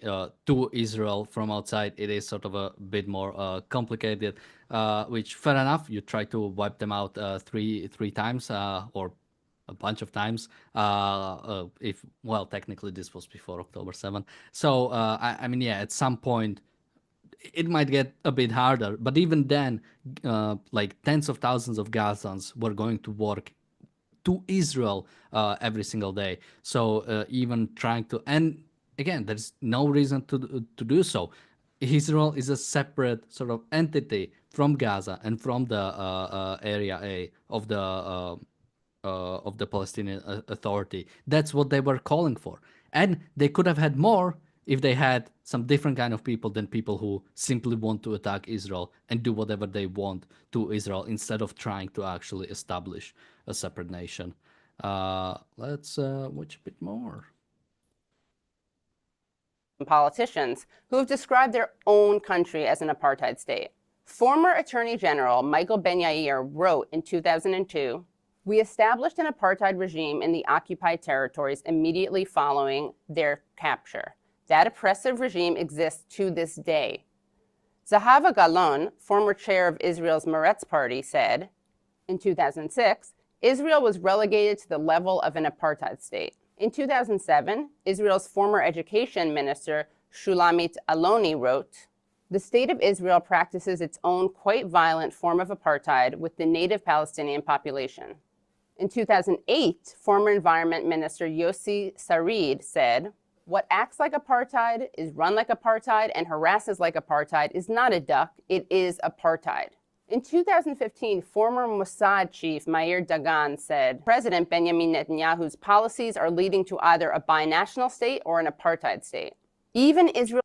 to Israel from outside. It is sort of a bit more complicated, which fair enough. You try to wipe them out three times or a bunch of times. If well, technically this was before October 7th. So I mean, yeah, at some point it might get a bit harder, but even then, like tens of thousands of Gazans were going to work to Israel every single day. So even trying to, and again, there's no reason to do so. Israel is a separate sort of entity from Gaza and from the area A of the Palestinian Authority. That's what they were calling for, and they could have had more if they had some different kind of people than people who simply want to attack Israel and do whatever they want to Israel instead of trying to actually establish a separate nation. Let's watch a bit more. Politicians who have described their own country as an apartheid state. Former Attorney General Michael Ben-Yair wrote in 2002, "We established an apartheid regime in the occupied territories immediately following their capture. That oppressive regime exists to this day." Zahava Galon, former chair of Israel's Meretz party, said, in 2006, Israel was relegated to the level of an apartheid state. In 2007, Israel's former education minister, Shulamit Aloni, wrote, "The state of Israel practices its own quite violent form of apartheid with the native Palestinian population." In 2008, former Environment Minister Yossi Sarid said, "What acts like apartheid, is run like apartheid, and harasses like apartheid is not a duck, it is apartheid." In 2015, former Mossad chief Meir Dagan said President Benjamin Netanyahu's policies are leading to either a binational state or an apartheid state. Even Israel.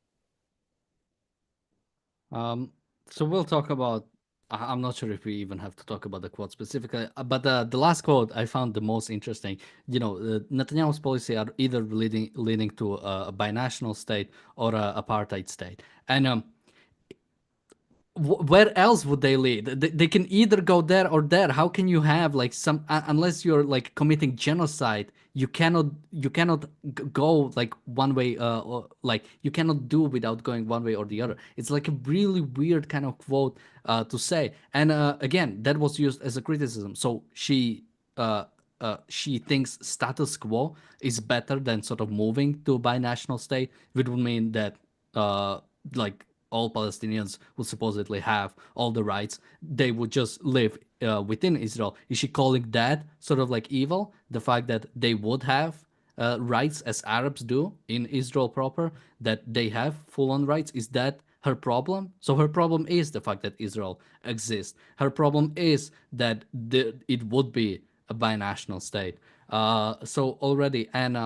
So we'll talk about. I'm not sure if we even have to talk about the quote specifically, but the last quote I found the most interesting. Netanyahu's policy are either leading to a binational state or a apartheid state, and where else would they lead? They can either go there or there. How can you have like some unless you're like committing genocide, you cannot go like one way, or like you cannot do without going one way or the other. It's like a really weird kind of quote to say, and again, that was used as a criticism. So she thinks status quo is better than sort of moving to a binational state, which would mean that like all Palestinians would supposedly have all the rights. They would just live within Israel. Is she calling that sort of like evil? The fact that they would have rights as Arabs do in Israel proper, that they have full-on rights? Is that her problem? So her problem is the fact that Israel exists. Her problem is that it would be a binational state. So already, and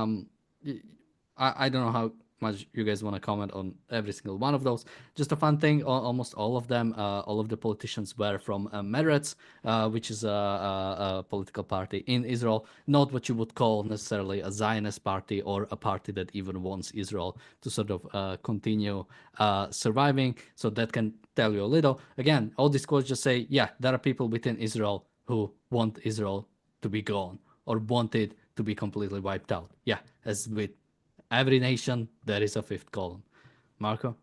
I don't know how much you guys want to comment on every single one of those. Just a fun thing, almost all of them, all of the politicians were from Meretz, which is a political party in Israel, not what you would call necessarily a Zionist party or a party that even wants Israel to sort of continue surviving. So that can tell you a little. Again, all these quotes just say, yeah, there are people within Israel who want Israel to be gone or want it to be completely wiped out. Yeah, as with every nation, there is a fifth column. Marco?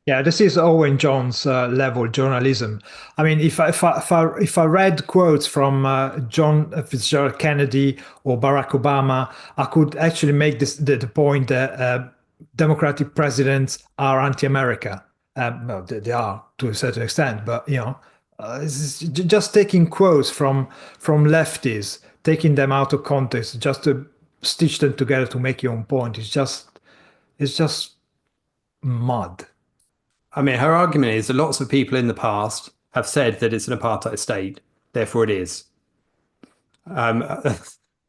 Yeah, this is Owen John's level journalism. I mean, if I read quotes from John Fitzgerald Kennedy or Barack Obama, I could actually make the point that democratic presidents are anti-America. Well, they are to a certain extent, but just taking quotes from lefties, taking them out of context, just to stitch them together to make your own point, it's just mud. I mean, her argument is that lots of people in the past have said that it's an apartheid state, therefore it is.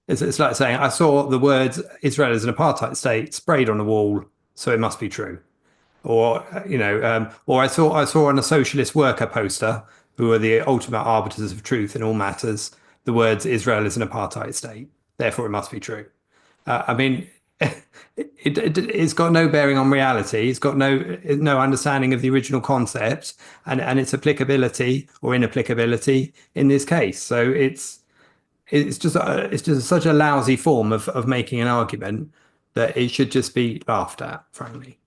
It's like saying, I saw the words Israel is an apartheid state sprayed on the wall, so it must be true. Or, or I saw on a socialist worker poster, who are the ultimate arbiters of truth in all matters, the words Israel is an apartheid state, therefore it must be true. I mean, it's got no bearing on reality. It's got no understanding of the original concept and its applicability or inapplicability in this case. So it's just such a lousy form of making an argument that it should just be laughed at, frankly.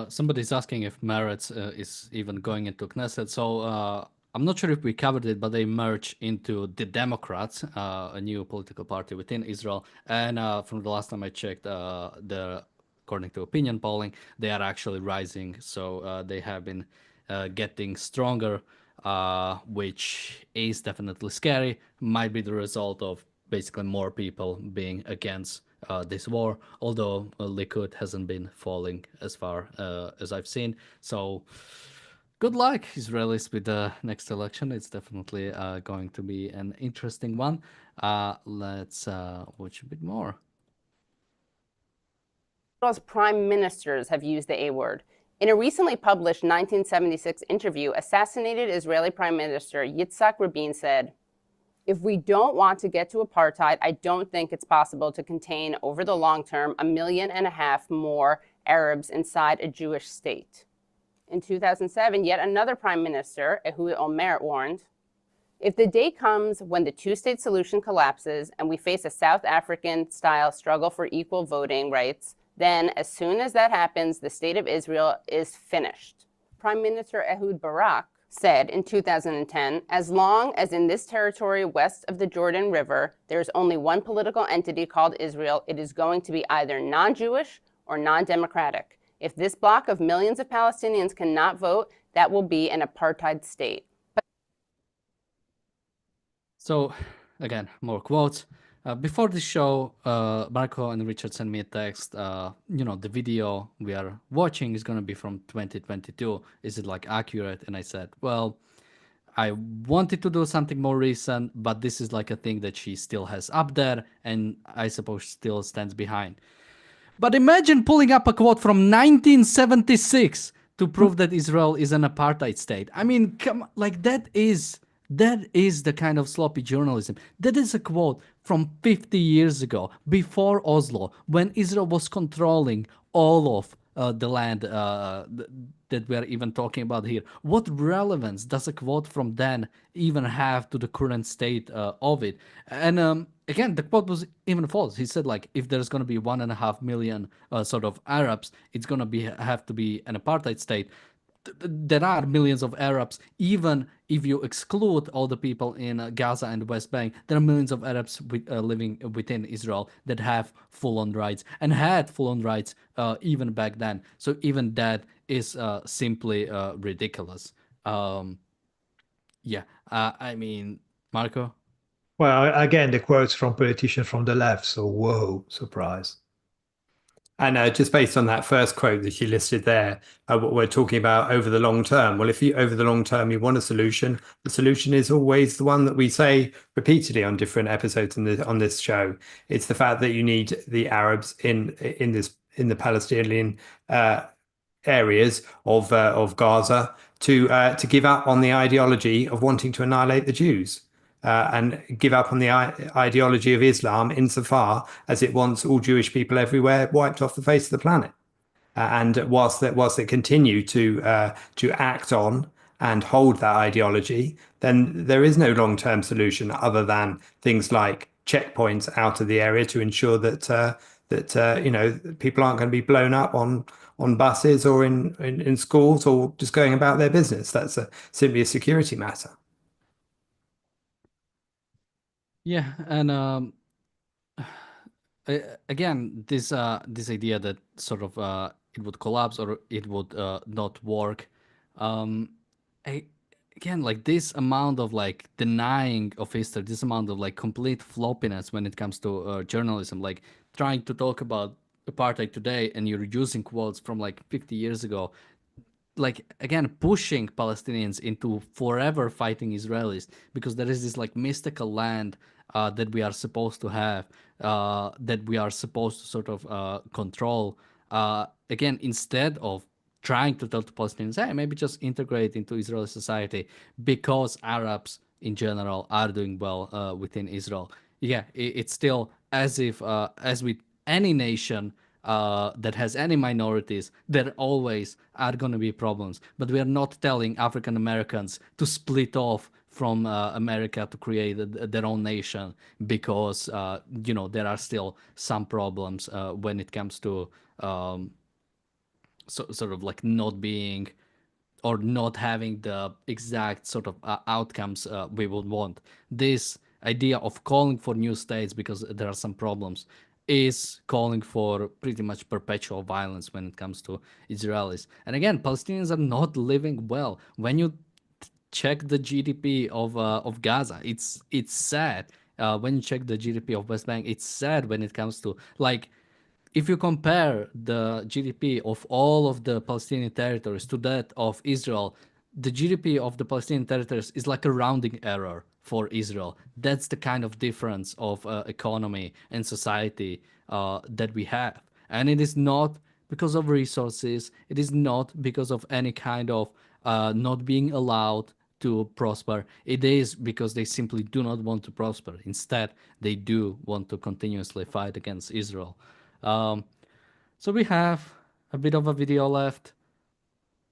Somebody's asking if Meretz is even going into Knesset. So I'm not sure if we covered it, but they merged into the Democrats, a new political party within Israel. And from the last time I checked, according to opinion polling, they are actually rising. So they have been getting stronger, which is definitely scary. Might be the result of basically more people being against this war, although Likud hasn't been falling as far as I've seen. So good luck, Israelis, with the next election. It's definitely going to be an interesting one. Let's watch a bit more. Israel's prime ministers have used the A word. In a recently published 1976 interview, assassinated Israeli Prime Minister Yitzhak Rabin said, "If we don't want to get to apartheid, I don't think it's possible to contain over the long term 1.5 million more Arabs inside a Jewish state." In 2007, yet another prime minister, Ehud Olmert, warned, "If the day comes when the two-state solution collapses and we face a South African-style struggle for equal voting rights, then as soon as that happens, the state of Israel is finished." Prime Minister Ehud Barak said in 2010, "As long as in this territory west of the Jordan River, there is only one political entity called Israel, it is going to be either non-Jewish or non-democratic. If this bloc of millions of Palestinians cannot vote, that will be an apartheid state." So, again, more quotes. Before the show, Marco and Richard sent me a text. The video we are watching is going to be from 2022. Is it like accurate? And I said, well, I wanted to do something more recent, but this is like a thing that she still has up there, and I suppose still stands behind. But imagine pulling up a quote from 1976 to prove that Israel is an apartheid state. I mean, come like that is the kind of sloppy journalism. That is a quote from 50 years ago, before Oslo, when Israel was controlling all of the land that we are even talking about here. What relevance does a quote from then even have to the current state of it? And again, the quote was even false. He said, like, if there's going to be 1.5 million sort of Arabs, it's going to have to be an apartheid state. There are millions of Arabs, even if you exclude all the people in Gaza and West Bank. There are millions of Arabs living within Israel that have full-on rights and had full-on rights even back then. So even that is simply ridiculous. I mean, Marco? Well, again, the quotes from politicians from the left. So, whoa, surprise. And just based on that first quote that you listed there, what we're talking about over the long term. Well, if you over the long term you want a solution, the solution is always the one that we say repeatedly on different episodes on this show. It's the fact that you need the Arabs in the Palestinian areas of Gaza to give up on the ideology of wanting to annihilate the Jews. And give up on the ideology of Islam insofar as it wants all Jewish people everywhere wiped off the face of the planet. And whilst they continue to act on and hold that ideology, then there is no long-term solution other than things like checkpoints out of the area to ensure that people aren't going to be blown up on buses or in schools or just going about their business. That's simply a security matter. Yeah, and again, this idea that sort of it would collapse or it would not work. I, Again, like this amount of like denying of history, this amount of like complete floppiness when it comes to journalism, like trying to talk about apartheid today and you're using quotes from like 50 years ago, like again pushing Palestinians into forever fighting Israelis because there is this like mystical land that we are supposed to have, that we are supposed to sort of control. Again, instead of trying to tell the Palestinians, hey, maybe just integrate into Israeli society because Arabs in general are doing well within Israel. Yeah, it's still as if, as with any nation that has any minorities, there always are going to be problems. But we are not telling African Americans to split off from America to create their own nation because there are still some problems when it comes to sort of like not being or not having the exact sort of outcomes we would want. This idea of calling for new states because there are some problems is calling for pretty much perpetual violence when it comes to Israelis. And again, Palestinians are not living well. When you check the GDP of Gaza, it's sad. When you check the GDP of West Bank, it's sad when it comes to like if you compare the GDP of all of the Palestinian territories to that of Israel, the GDP of the Palestinian territories is like a rounding error for Israel. That's the kind of difference of economy and society that we have. And it is not because of resources, it is not because of any kind of not being allowed to prosper. It is because they simply do not want to prosper. Instead, they do want to continuously fight against Israel. So we have a bit of a video left,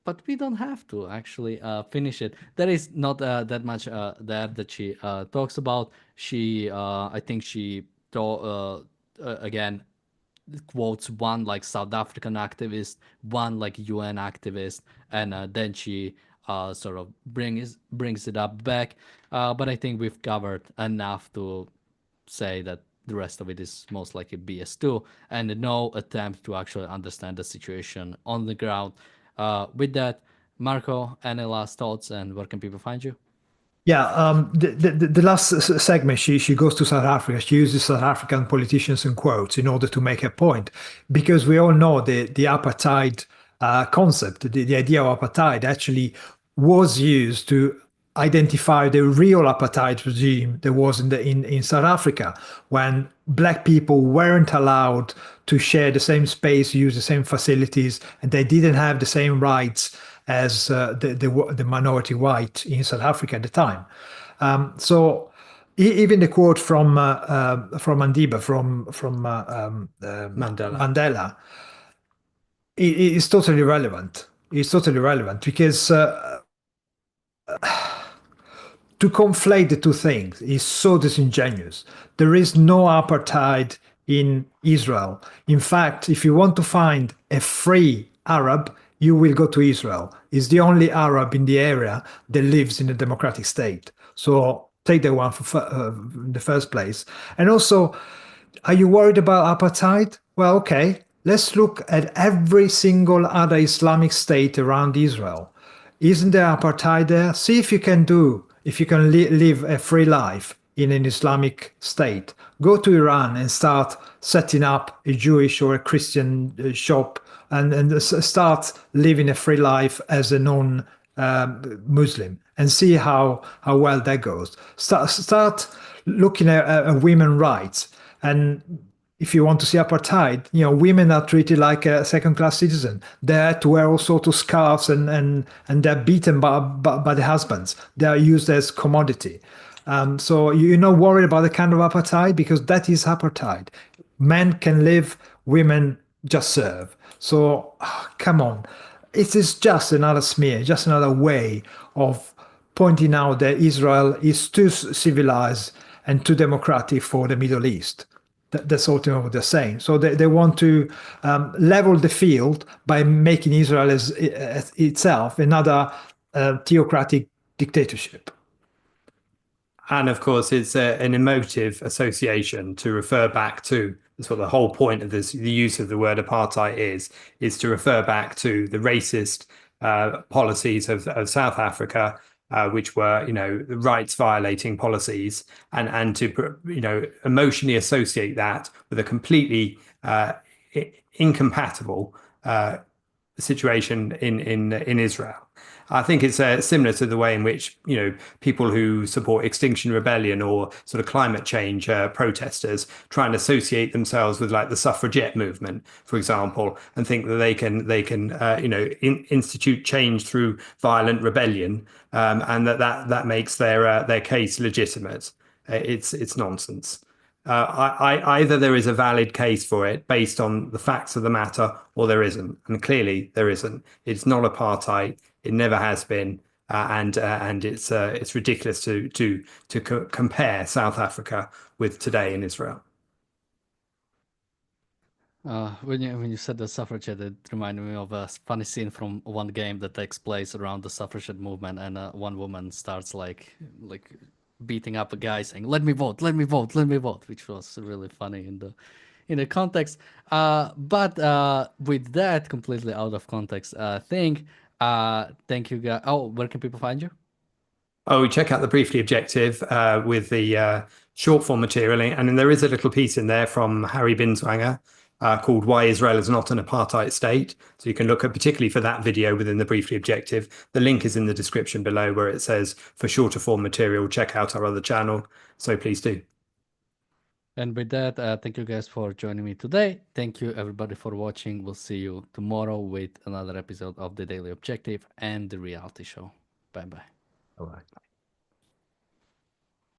but we don't have to actually finish it. There is not that much there that she talks about. I think she again quotes one like South African activist, one like UN activist, and then she sort of brings it up back. But I think we've covered enough to say that the rest of it is most likely BS too, and no attempt to actually understand the situation on the ground. With that, Marco, any last thoughts and where can people find you? Yeah, the last segment, she goes to South Africa. She uses South African politicians in quotes in order to make her point, because we all know the apartheid concept, the idea of apartheid actually was used to identify the real apartheid regime there was in South Africa, when black people weren't allowed to share the same space, use the same facilities, and they didn't have the same rights as the minority white in South Africa at the time. So even the quote from Mandiba, Mandela. Mandela, is totally relevant. It's totally relevant because to conflate the two things is so disingenuous. There is no apartheid in Israel. In fact, if you want to find a free Arab, you will go to Israel. It's the only Arab in the area that lives in a democratic state. So take that one in the first place. And also, are you worried about apartheid? Well, okay, let's look at every single other Islamic state around Israel. Isn't there apartheid there? See if you can live a free life in an Islamic state. Go to Iran and start setting up a Jewish or a Christian shop and start living a free life as a non-Muslim and see how well that goes. Start looking at women's rights. And if you want to see apartheid, women are treated like a second-class citizen. They have to wear all sorts of scarves and they're beaten by the husbands. They are used as commodity. So you're not worried about the kind of apartheid, because that is apartheid. Men can live, women just serve. So come on. It is just another smear, just another way of pointing out that Israel is too civilized and too democratic for the Middle East. That's ultimately what they're saying. So they want to level the field by making Israel as itself another theocratic dictatorship. And of course, it's an emotive association to refer back to. That's what the whole point of this, the use of the word apartheid is to refer back to the racist policies of South Africa, which were, rights violating policies, and to, emotionally associate that with a completely incompatible situation in Israel. I think it's similar to the way in which, people who support Extinction Rebellion or sort of climate change protesters try and associate themselves with like the suffragette movement, for example, and think that they can institute change through violent rebellion, and that makes their case legitimate. It's nonsense. Either there is a valid case for it based on the facts of the matter, or there isn't, and clearly there isn't. It's not apartheid. It never has been, and it's ridiculous to compare South Africa with today in Israel. When you said the suffragette, it reminded me of a funny scene from one game that takes place around the suffragette movement, and one woman starts like beating up a guy saying, "Let me vote, let me vote, let me vote," which was really funny in the context. But with that completely out of context thing, thank you guys. Oh, where can people find you? Oh, check out the Briefly Objective with the short form material, and then there is a little piece in there from Harry Binswanger called "Why Israel is Not an Apartheid State." So you can look at, particularly for that video within the Briefly Objective. The link is in the description below, where it says for shorter form material, check out our other channel. So please do. And with that, thank you guys for joining me today. Thank you everybody for watching. We'll see you tomorrow with another episode of the Daily Objective and the reality show. Bye bye. All right.